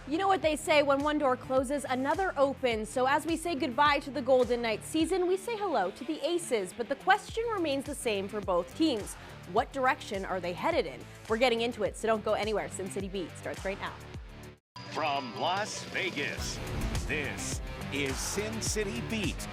You know what they say, when one door closes, another opens. So as we say goodbye to the Golden Knights season, we say hello to the Aces. But the question remains the same for both teams. What direction are they headed in? We're getting into it, so don't go anywhere. Sin City Beat starts right now. From Las Vegas, this is Sin City Beat.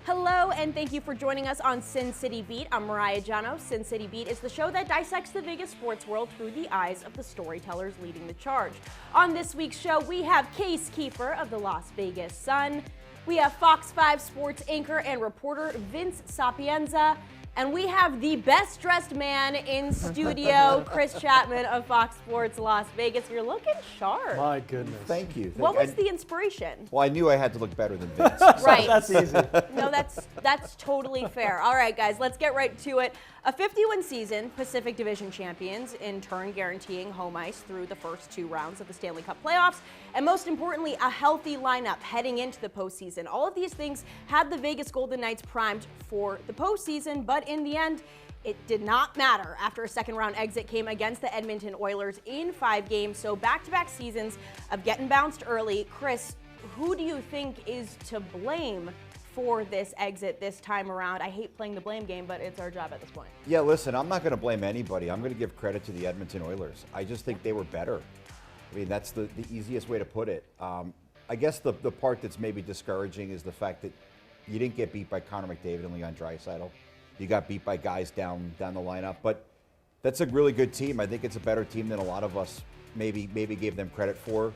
Hello, and thank you for joining us on Sin City Beat. I'm Mariah Jano. Sin City Beat is the show that dissects the Vegas sports world through the eyes of the storytellers leading the charge. On this week's show, we have Case Keeper of the Las Vegas Sun. We have Fox 5 sports anchor and reporter Vince Sapienza. And we have the best dressed man in studio, Chris Chapman of Fox Sports Las Vegas. You're looking sharp. My goodness. Thank you. What was the inspiration? Well, I knew I had to look better than Vince. Right. That's easy. No, that's totally fair. All right, guys, let's get right to it. A 50-win season, Pacific Division champions, in turn guaranteeing home ice through the first two rounds of the Stanley Cup playoffs, and most importantly, a healthy lineup heading into the postseason. All of these things had the Vegas Golden Knights primed for the postseason, but in the end, it did not matter after a second-round exit came against the Edmonton Oilers in 5 games. So back-to-back seasons of getting bounced early. Chris, who do you think is to blame for this exit this time around? I hate playing the blame game, but it's our job at this point. Yeah, listen, I'm not going to blame anybody. I'm going to give credit to the Edmonton Oilers. I just think they were better. I mean, that's the easiest way to put it. I guess the part that's maybe discouraging is the fact that you didn't get beat by Connor McDavid and Leon Draisaitl. You got beat by guys down the lineup, but that's a really good team. I think it's a better team than a lot of us maybe gave them credit for.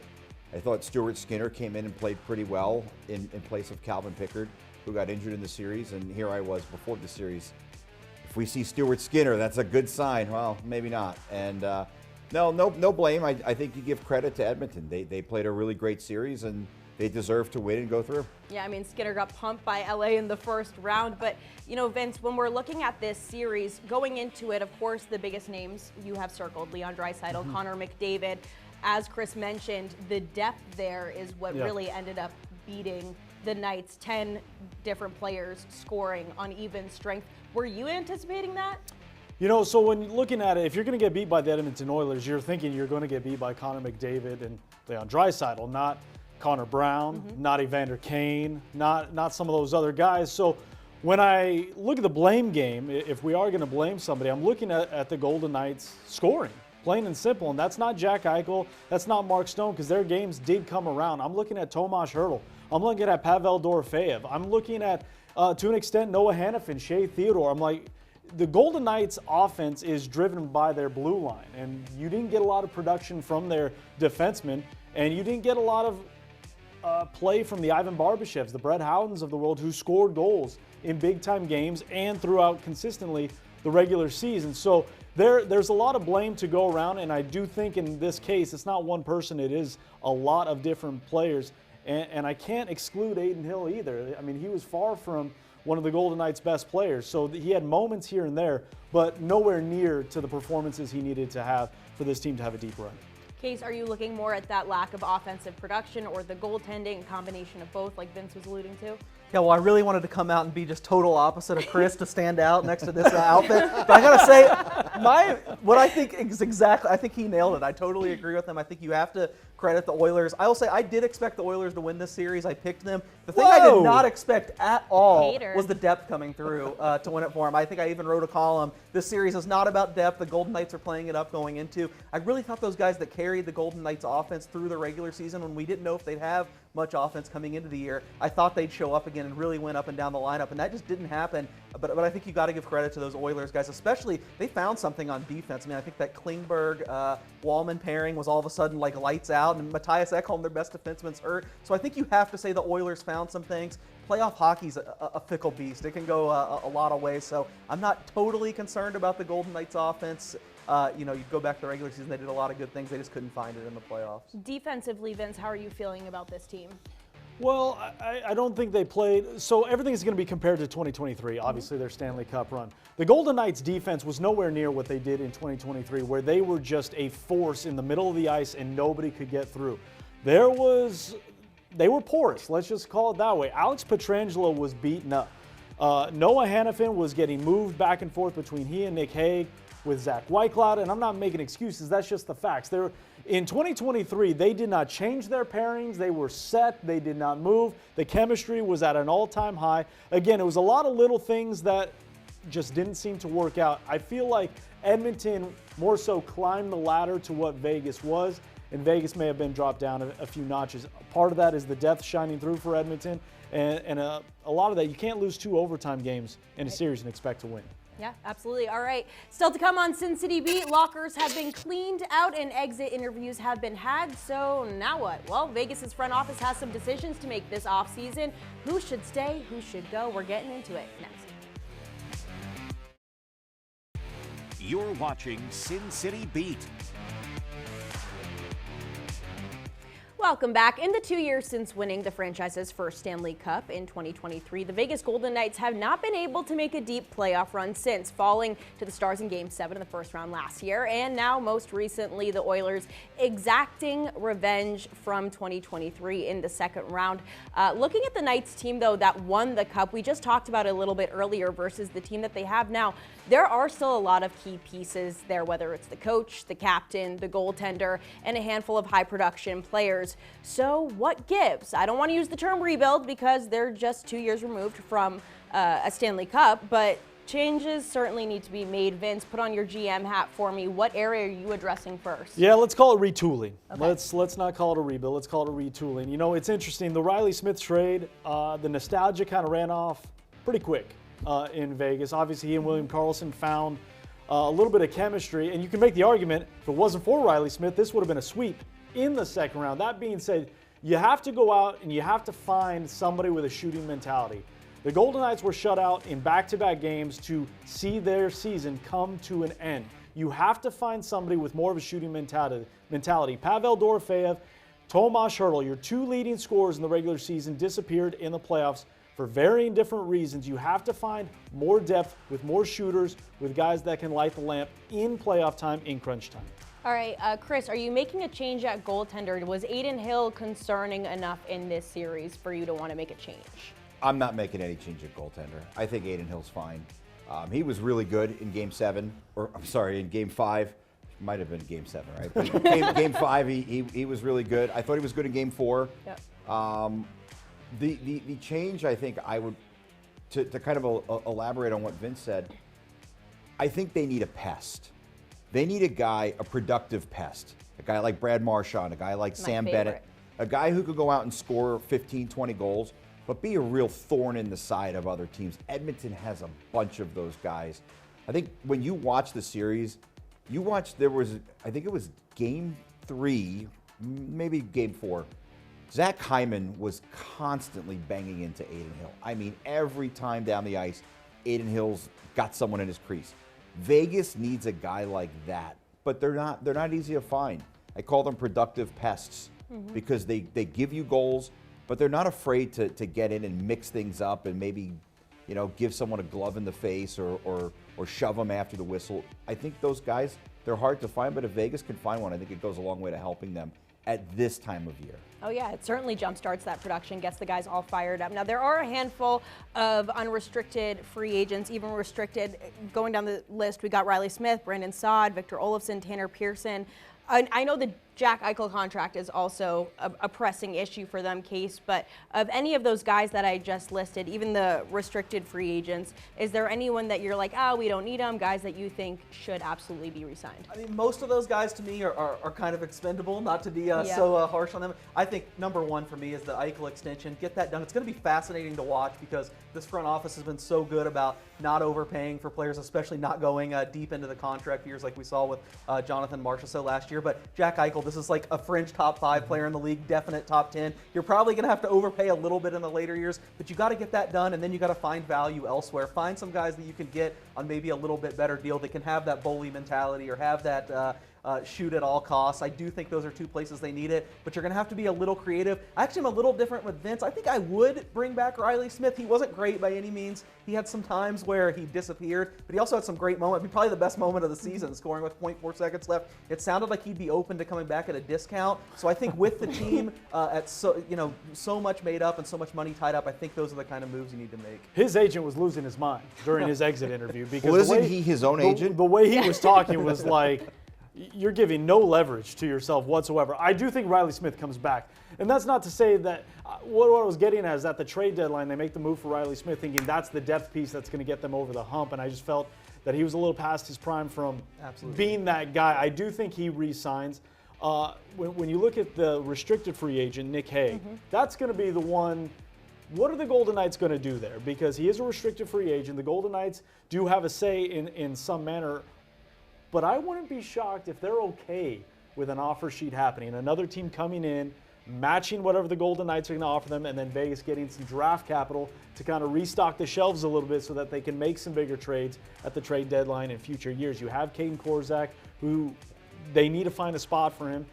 I thought Stuart Skinner came in and played pretty well in place of Calvin Pickard, who got injured in the series, and here I was before the series. If we see Stuart Skinner, that's a good sign. Well, maybe not. And no blame. I think you give credit to Edmonton. They played a really great series, and they deserve to win and go through. Yeah, I mean, Skinner got pumped by LA in the first round, but, you know, Vince, when we're looking at this series, going into it, of course, the biggest names you have circled, Leon Draisaitl, Connor McDavid. As Chris mentioned, the depth there is what really ended up beating the Knights. 10 different players scoring on even strength. Were you anticipating that? You know, so when looking at it, if you're going to get beat by the Edmonton Oilers, you're thinking you're going to get beat by Connor McDavid and Leon Draisaitl, not Connor Brown, not Evander Kane, not some of those other guys. So when I look at the blame game, if we are going to blame somebody, I'm looking at the Golden Knights scoring, plain and simple. And that's not Jack Eichel, that's not Mark Stone, because their games did come around. I'm looking at Tomas Hertl. I'm looking at Pavel Dorofeyev. I'm looking at, to an extent, Noah Hanifin, Shea Theodore. I'm like, the Golden Knights offense is driven by their blue line. And you didn't get a lot of production from their defensemen, and you didn't get a lot of play from the Ivan Barbashevs, the Brett Howdens of the world, who scored goals in big-time games and throughout consistently the regular season. So there's a lot of blame to go around, and I do think in this case it's not one person, it is a lot of different players. And I can't exclude Adin Hill either. I mean, he was far from one of the Golden Knights' best players. So he had moments here and there, but nowhere near to the performances he needed to have for this team to have a deep run. Case, are you looking more at that lack of offensive production or the goaltending, a combination of both, like Vince was alluding to? Yeah, well, I really wanted to come out and be just total opposite of Chris to stand out next to this outfit. But I gotta say, what I think is exactly, I think he nailed it. I totally agree with him. I think you have to credit the Oilers. I will say I did expect the Oilers to win this series. I picked them. The thing I did not expect at all was the depth coming through to win it for them. I think I even wrote a column. This series is not about depth. The Golden Knights are playing it up going into. I really thought those guys that carried the Golden Knights offense through the regular season when we didn't know if they'd have much offense coming into the year, I thought they'd show up again and really went up and down the lineup, and that just didn't happen. But I think you got to give credit to those Oilers guys, especially they found something on defense. I mean, I think that Klingberg-Wallman pairing was all of a sudden like lights out, and Matthias Ekholm, their best defenseman's hurt. So I think you have to say the Oilers found some things. Playoff hockey's a fickle beast. It can go a lot of ways. So I'm not totally concerned about the Golden Knights offense. You go back to the regular season, they did a lot of good things. They just couldn't find it in the playoffs. Defensively, Vince, how are you feeling about this team? Well, I don't think they played. So everything is going to be compared to 2023, obviously their Stanley Cup run. The Golden Knights defense was nowhere near what they did in 2023, where they were just a force in the middle of the ice and nobody could get through. They were porous, let's just call it that way. Alex Pietrangelo was beaten up. Noah Hanifin was getting moved back and forth between he and Nick Hague. with Zach Whitecloud, and I'm not making excuses. That's just the facts. In 2023, they did not change their pairings. They were set. They did not move. The chemistry was at an all-time high. Again, it was a lot of little things that just didn't seem to work out. I feel like Edmonton more so climbed the ladder to what Vegas was, and Vegas may have been dropped down a few notches. Part of that is the depth shining through for Edmonton, and a lot of that, you can't lose 2 overtime games in a series and expect to win. Yeah, absolutely. All right. Still to come on Sin City Beat, lockers have been cleaned out and exit interviews have been had. So now what? Well, Vegas's front office has some decisions to make this offseason. Who should stay? Who should go? We're getting into it next. You're watching Sin City Beat. Welcome back. In the 2 years since winning the franchise's first Stanley Cup in 2023, the Vegas Golden Knights have not been able to make a deep playoff run since falling to the Stars in Game 7 in the first round last year. And now, most recently, the Oilers exacting revenge from 2023 in the second round. Looking at the Knights team, though, that won the Cup, we just talked about it a little bit earlier versus the team that they have now. There are still a lot of key pieces there, whether it's the coach, the captain, the goaltender, and a handful of high production players. So what gives? I don't want to use the term rebuild because they're just 2 years removed from a Stanley Cup, but changes certainly need to be made. Vince, put on your GM hat for me. What area are you addressing first? Yeah, let's call it retooling. Okay. Let's not call it a rebuild. Let's call it a retooling. You know, it's interesting. The Riley Smith trade, the nostalgia kind of ran off pretty quick in Vegas. Obviously, he and William Karlsson found a little bit of chemistry, and you can make the argument if it wasn't for Riley Smith, this would have been a sweep in the second round. That being said, you have to go out and you have to find somebody with a shooting mentality. The Golden Knights were shut out in back-to-back games to see their season come to an end. You have to find somebody with more of a shooting mentality. Pavel Dorofeyev, Tomas Hertl, your 2 leading scorers in the regular season, disappeared in the playoffs for varying different reasons. You have to find more depth with more shooters, with guys that can light the lamp in playoff time, in crunch time. All right, Chris, are you making a change at goaltender? Was Adin Hill concerning enough in this series for you to want to make a change? I'm not making any change at goaltender. I think Adin Hill's fine. He was really good in Game 7, or I'm sorry, in Game 5. Might have been Game 7, right? But game 5, he was really good. I thought he was good in Game 4. Yep. The change, I think I would, to kind of elaborate on what Vince said, I think they need a pest. They need a guy, a productive pest. A guy like Brad Marchand, a guy like Sam Bennett, a guy who could go out and score 15, 20 goals, but be a real thorn in the side of other teams. Edmonton has a bunch of those guys. I think when you watch the series, I think it was Game 3, maybe Game 4, Zach Hyman was constantly banging into Adin Hill. I mean, every time down the ice, Adin Hill's got someone in his crease. Vegas needs a guy like that, but they're not easy to find. I call them productive pests because they give you goals, but they're not afraid to get in and mix things up and maybe, you know, give someone a glove in the face or shove them after the whistle. I think those guys, they're hard to find, but if Vegas can find one, I think it goes a long way to helping them at this time of year. Oh yeah, it certainly jumpstarts that production, gets the guys all fired up. Now there are a handful of unrestricted free agents, even restricted. Going down the list, we got Riley Smith, Brandon Saad, Victor Olofsson, Tanner Pearson. I know the Jack Eichel contract is also a pressing issue for them, Case, but of any of those guys that I just listed, even the restricted free agents, is there anyone that you're like, we don't need them, guys that you think should absolutely be re-signed? I mean, most of those guys to me are kind of expendable, not to be so harsh on them. I think number one for me is the Eichel extension. Get that done. It's going to be fascinating to watch because this front office has been so good about not overpaying for players, especially not going deep into the contract years like we saw with Jonathan Marchessault last year. But Jack Eichel, this is like a fringe top 5 player in the league, definite top 10. You're probably going to have to overpay a little bit in the later years, but you got to get that done, and then you got to find value elsewhere. Find some guys that you can get on maybe a little bit better deal that can have that bully mentality or have that shoot at all costs. I do think those are two places they need it, but you're going to have to be a little creative. Actually, I'm a little different with Vince. I think I would bring back Riley Smith. He wasn't great by any means. He had some times where he disappeared, but he also had some great moments. Probably the best moment of the season, scoring with 0.4 seconds left. It sounded like he'd be open to coming back at a discount. So I think with the team at so much made up and so much money tied up, I think those are the kind of moves you need to make. His agent was losing his mind during his exit interview because Well, isn't he his own agent? The way he was talking was like, you're giving no leverage to yourself whatsoever. I do think Riley Smith comes back. And that's not to say that, what I was getting at is at the trade deadline, they make the move for Riley Smith thinking that's the depth piece that's going to get them over the hump. And I just felt that he was a little past his prime from being that guy. I do think he re-signs. When you look at the restricted free agent, Nick Hague, that's going to be the one. What are the Golden Knights going to do there? Because he is a restricted free agent. The Golden Knights do have a say in some manner. But I wouldn't be shocked if they're okay with an offer sheet happening. Another team coming in, matching whatever the Golden Knights are going to offer them, and then Vegas getting some draft capital to kind of restock the shelves a little bit so that they can make some bigger trades at the trade deadline in future years. You have Caden Korzak, who they need to find a spot for him.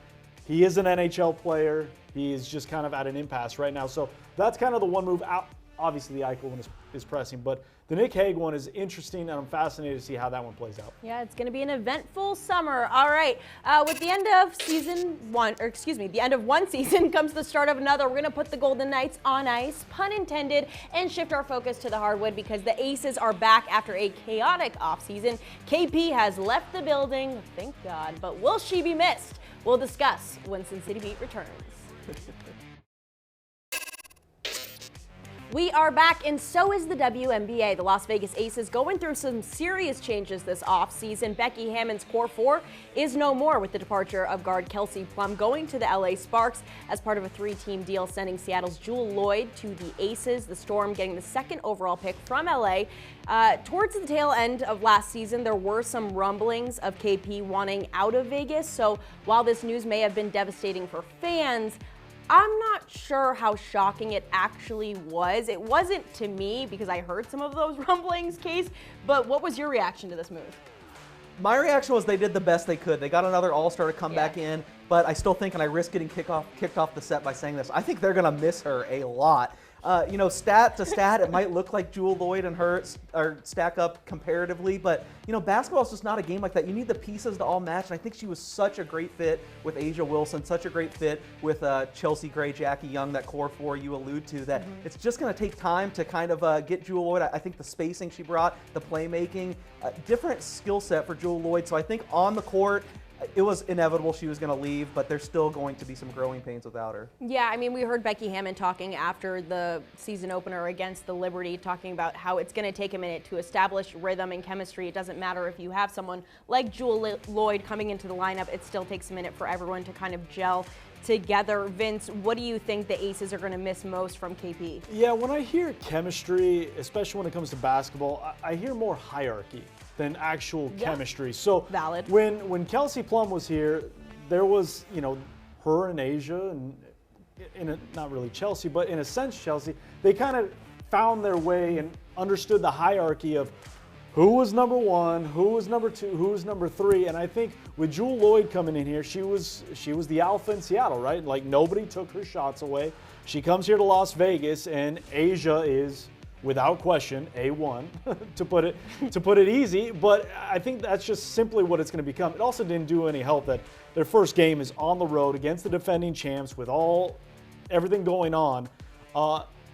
He is an NHL player. He is just kind of at an impasse right now. So that's kind of the one move out. Obviously, the Eichel one is pressing, but the Nick Hague one is interesting, and I'm fascinated to see how that one plays out. Yeah, it's going to be an eventful summer. All right, with the end of the end of one season comes the start of another. We're going to put the Golden Knights on ice, pun intended, and shift our focus to the hardwood because the Aces are back after a chaotic offseason. KP has left the building, thank God, but will she be missed? We'll discuss when Sin City Beat returns. We are back, and so is the WNBA. The Las Vegas Aces going through some serious changes this offseason. Becky Hammon's core four is no more with the departure of guard Kelsey Plum going to the LA Sparks as part of a three-team deal, sending Seattle's Jewel Lloyd to the Aces. The Storm getting the second overall pick from LA. Towards the tail end of last season, there were some rumblings of KP wanting out of Vegas. So while this news may have been devastating for fans, I'm not sure how shocking it actually was. It wasn't to me because I heard some of those rumblings, Case, but what was your reaction to this move? My reaction was they did the best they could. They got another all-star to come back in, but I still think, and I risk getting kicked off the set by saying this, I think they're going to miss her a lot. Stat to stat, it might look like Jewel Lloyd and her are stack up comparatively, but basketball is just not a game like that. You need the pieces to all match, and I think she was such a great fit with Asia Wilson, such a great fit with Chelsea Gray, Jackie Young, that core four you allude to, that it's just going to take time to kind of get Jewel Lloyd. I think the spacing she brought, the playmaking, different skill set for Jewel Lloyd. So I think on the court, it was inevitable she was going to leave, but there's still going to be some growing pains without her. Yeah, I mean, we heard Becky Hammon talking after the season opener against the Liberty, talking about how it's going to take a minute to establish rhythm and chemistry. It doesn't matter if you have someone like Jewel Lloyd coming into the lineup. It still takes a minute for everyone to kind of gel together. Vince, what do you think the Aces are going to miss most from KP? Yeah, when I hear chemistry, especially when it comes to basketball, I hear more hierarchy than actual chemistry. So valid. When Kelsey Plum was here, there was, her and Asia and not really Chelsea, but in a sense Chelsea, they kind of found their way and understood the hierarchy of who was number one, who was number two, who was number three. And I think with Jewel Lloyd coming in here, she was the alpha in Seattle, right? Like nobody took her shots away. She comes here to Las Vegas, and Asia is, without question, A1 to put it easy. But I think that's just simply what it's going to become. It also didn't do any help that their first game is on the road against the defending champs with everything going on.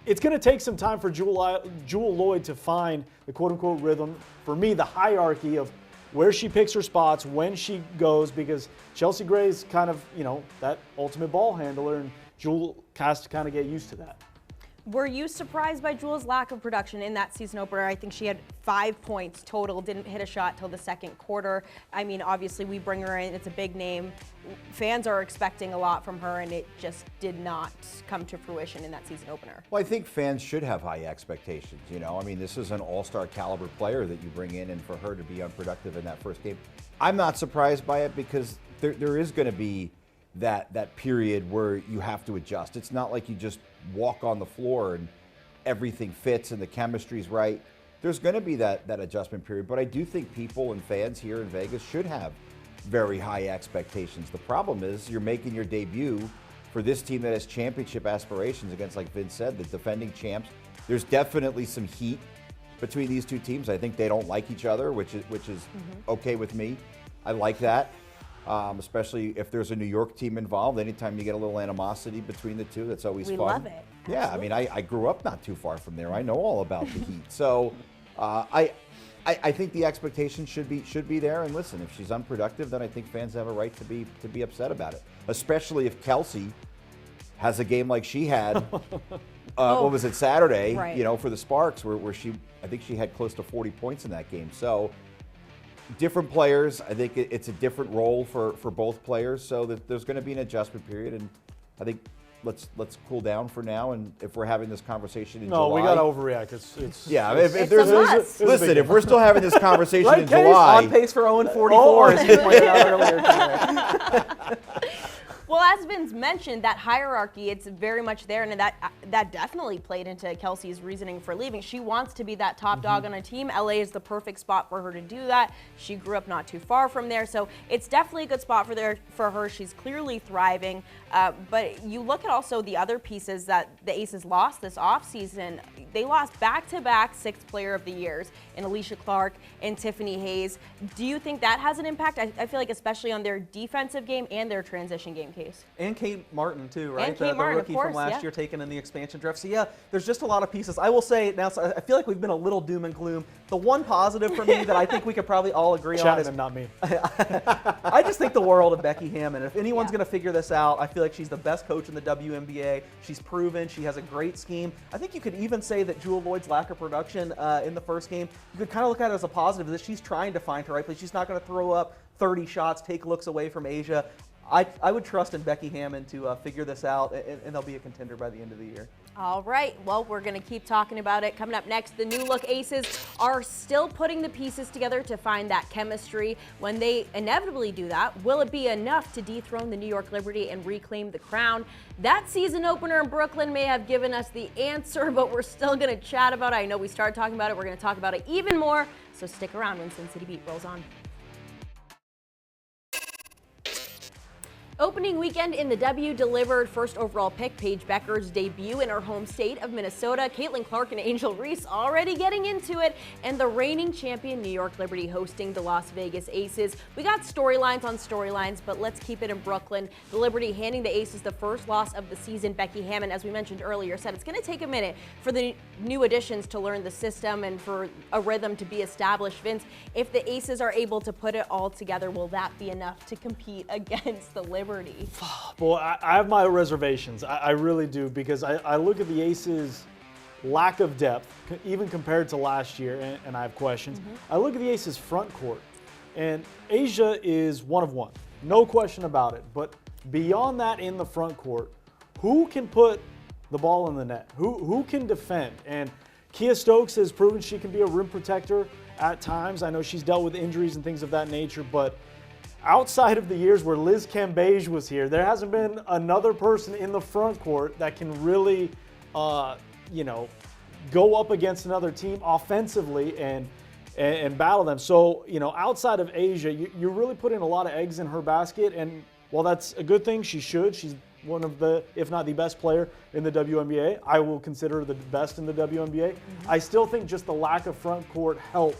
It's going to take some time for Jewel Lloyd to find the quote-unquote rhythm. For me, the hierarchy of where she picks her spots, when she goes, because Chelsea Gray's kind of, that ultimate ball handler, and Jewel has to kind of get used to that. Were you surprised by Jewel's lack of production in that season opener? I think she had 5 points total, didn't hit a shot till the second quarter. I mean, obviously we bring her in, it's a big name. Fans are expecting a lot from her, and it just did not come to fruition in that season opener. Well, I think fans should have high expectations, I mean, this is an all-star caliber player that you bring in, and for her to be unproductive in that first game, I'm not surprised by it because there is going to be that period where you have to adjust. It's not like you just walk on the floor and everything fits and the chemistry's right. There's going to be that adjustment period, but I do think people and fans here in Vegas should have very high expectations. The problem is you're making your debut for this team that has championship aspirations against, like Vince said, the defending champs. There's definitely some heat between these two teams. I think they don't like each other, which is okay with me. I like that, especially if there's a New York team involved. Anytime you get a little animosity between the two, that's always fun. We love it. Yeah, I mean, I grew up not too far from there. I know all about the heat. So I think the expectation should be there. And listen, if she's unproductive, then I think fans have a right to be upset about it. Especially if Kelsey has a game like she had. What was it, Saturday? Right. You know, for the Sparks, where I think she had close to 40 points in that game. So different players. I think it's a different role for both players. So there's going to be an adjustment period, and I think let's cool down for now. And if we're having this conversation in July, we got to overreact. It's yeah. It's If there's a must. listen, if we're still having this conversation Right, in Case? July, On pace for 0-44, as you pointed out earlier today. Well, as Vince mentioned, that hierarchy, it's very much there, and that definitely played into Kelsey's reasoning for leaving. She wants to be that top dog on a team. LA is the perfect spot for her to do that. She grew up not too far from there, so it's definitely a good spot for her. She's clearly thriving. But you look at also the other pieces that the Aces lost this offseason. They lost back-to-back Sixth Player of the Years in Alicia Clark and Tiffany Hayes. Do you think that has an impact? I feel like especially on their defensive game and their transition game, Case. And Kate Martin, too, right? And Kate Martin, the rookie of course, from last yeah. year taken in the expansion draft. So, yeah, there's just a lot of pieces. I will say now, so I feel like we've been a little doom and gloom. The one positive for me that I think we could probably all agree on is Chapman, not me. I just think the world of Becky Hammond. If anyone's going to figure this out, I feel like she's the best coach in the WNBA. She's proven. She has a great scheme. I think you could even say that Jewel Lloyd's lack of production in the first game, you could kind of look at it as a positive, that she's trying to find her right place. She's not going to throw up 30 shots, take looks away from Asia. I would trust in Becky Hammond to figure this out, and they'll be a contender by the end of the year. All right, well, we're going to keep talking about it. Coming up next, the new look Aces are still putting the pieces together to find that chemistry. When they inevitably do that, will it be enough to dethrone the New York Liberty and reclaim the crown? That season opener in Brooklyn may have given us the answer, but we're still going to chat about it. I know we started talking about it. We're going to talk about it even more, so stick around when Sin City Beat rolls on. Opening weekend in the W delivered first overall pick Paige Becker's debut in her home state of Minnesota. Caitlin Clark and Angel Reese already getting into it, and the reigning champion New York Liberty hosting the Las Vegas Aces. We got storylines on storylines, but let's keep it in Brooklyn. The Liberty handing the Aces the first loss of the season. Becky Hammond, as we mentioned earlier, said it's going to take a minute for the new additions to learn the system and for a rhythm to be established. Vince, if the Aces are able to put it all together, will that be enough to compete against the Liberty? Well, I have my reservations. I really do, because I look at the Aces' lack of depth, even compared to last year, and I have questions. I look at the Aces' front court, and Asia is one of one. No question about it. But beyond that, in the front court, who can put the ball in the net? Who can defend? And Kia Stokes has proven she can be a rim protector at times. I know she's dealt with injuries and things of that nature, but outside of the years where Liz Cambage was here, there hasn't been another person in the front court that can really, go up against another team offensively and battle them. So, outside of Asia, you're really putting a lot of eggs in her basket. And while that's a good thing, she's one of the, if not the best player in the WNBA. I will consider her the best in the WNBA. I still think just the lack of front court help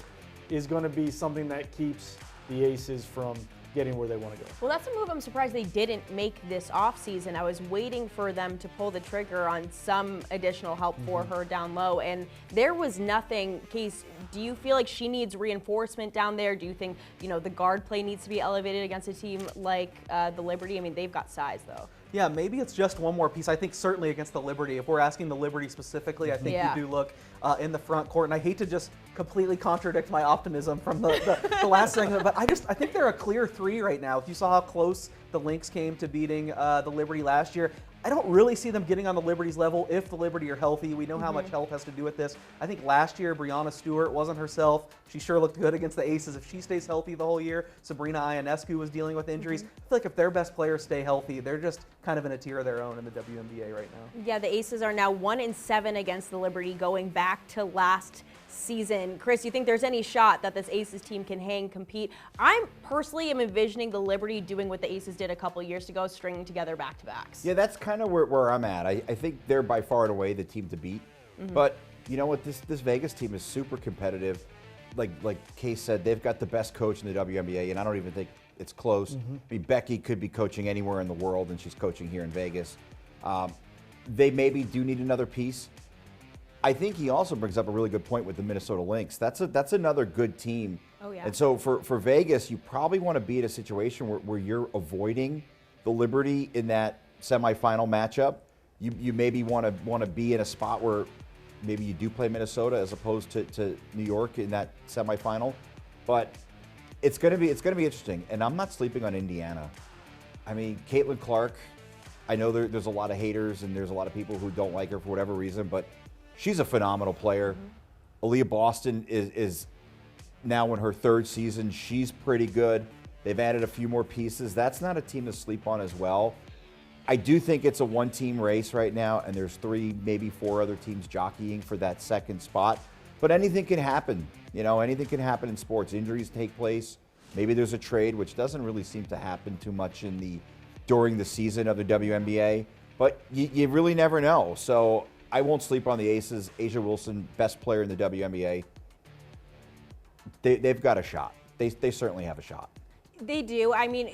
is going to be something that keeps the Aces from getting where they want to go. Well, that's a move I'm surprised they didn't make this offseason. I was waiting for them to pull the trigger on some additional help for her down low, and there was nothing. Case, do you feel like she needs reinforcement down there? Do you think, the guard play needs to be elevated against a team like the Liberty? I mean, they've got size, though. Yeah, maybe it's just one more piece. I think certainly against the Liberty, if we're asking the Liberty specifically, I think you do look in the front court. And I hate to just completely contradict my optimism from the last segment, but I think they're a clear 3 right now. If you saw how close the Lynx came to beating the Liberty last year, I don't really see them getting on the Liberty's level if the Liberty are healthy. We know how much health has to do with this. I think last year, Brianna Stewart wasn't herself. She sure looked good against the Aces. If she stays healthy the whole year, Sabrina Ionescu was dealing with injuries. I feel like if their best players stay healthy, they're just kind of in a tier of their own in the WNBA right now. Yeah, the Aces are now 1-7 against the Liberty, going back to last season. Chris, you think there's any shot that this Aces team can hang, compete? I personally am envisioning the Liberty doing what the Aces did a couple years ago, stringing together back-to-backs. Yeah, that's kind of where I'm at. I think they're by far and away the team to beat. But you know what? This Vegas team is super competitive. Like Case said, they've got the best coach in the WNBA, and I don't even think it's close. I mean, Becky could be coaching anywhere in the world, and she's coaching here in Vegas. They maybe do need another piece. I think he also brings up a really good point with the Minnesota Lynx. That's another good team. Oh, yeah. And so for Vegas, you probably want to be in a situation where you're avoiding the Liberty in that semifinal matchup. You maybe want to be in a spot where maybe you do play Minnesota as opposed to New York in that semifinal. But it's gonna be interesting. And I'm not sleeping on Indiana. I mean, Caitlin Clark, I know there's a lot of haters and there's a lot of people who don't like her for whatever reason, but she's a phenomenal player. Aaliyah Boston is now in her third season. She's pretty good. They've added a few more pieces. That's not a team to sleep on as well. I do think it's a one-team race right now, and there's 3, maybe 4 other teams jockeying for that second spot. But anything can happen. You know, anything can happen in sports. Injuries take place. Maybe there's a trade, which doesn't really seem to happen too much during the season of the WNBA. But you really never know. So I won't sleep on the Aces. Asia Wilson, best player in the WNBA. They've got a shot. They certainly have a shot. They do. I mean,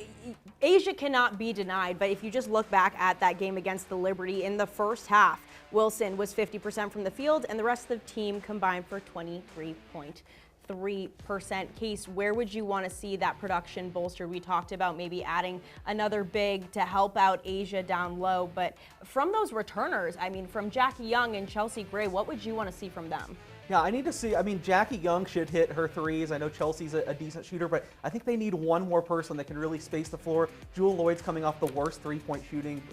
Asia cannot be denied, but if you just look back at that game against the Liberty in the first half, Wilson was 50% from the field, and the rest of the team combined for 23.3%. Case, where would you want to see that production bolstered? We talked about maybe adding another big to help out Asia down low, but from those returners, I mean, from Jackie Young and Chelsea Gray, what would you want to see from them? Yeah, I need to see. I mean, Jackie Young should hit her threes. I know Chelsea's a decent shooter, but I think they need one more person that can really space the floor. Jewel Lloyd's coming off the worst three-point shooting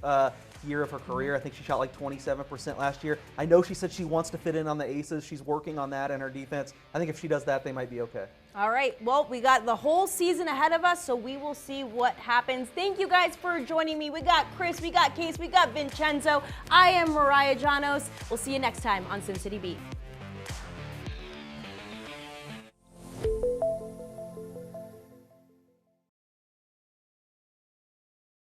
year of her career. I think she shot like 27% last year. I know she said she wants to fit in on the Aces. She's working on that in her defense. I think if she does that, they might be okay. All right. Well, we got the whole season ahead of us, so we will see what happens. Thank you guys for joining me. We got Chris, we got Case, we got Vincenzo. I am Mariah Janos. We'll see you next time on Sin City Beat.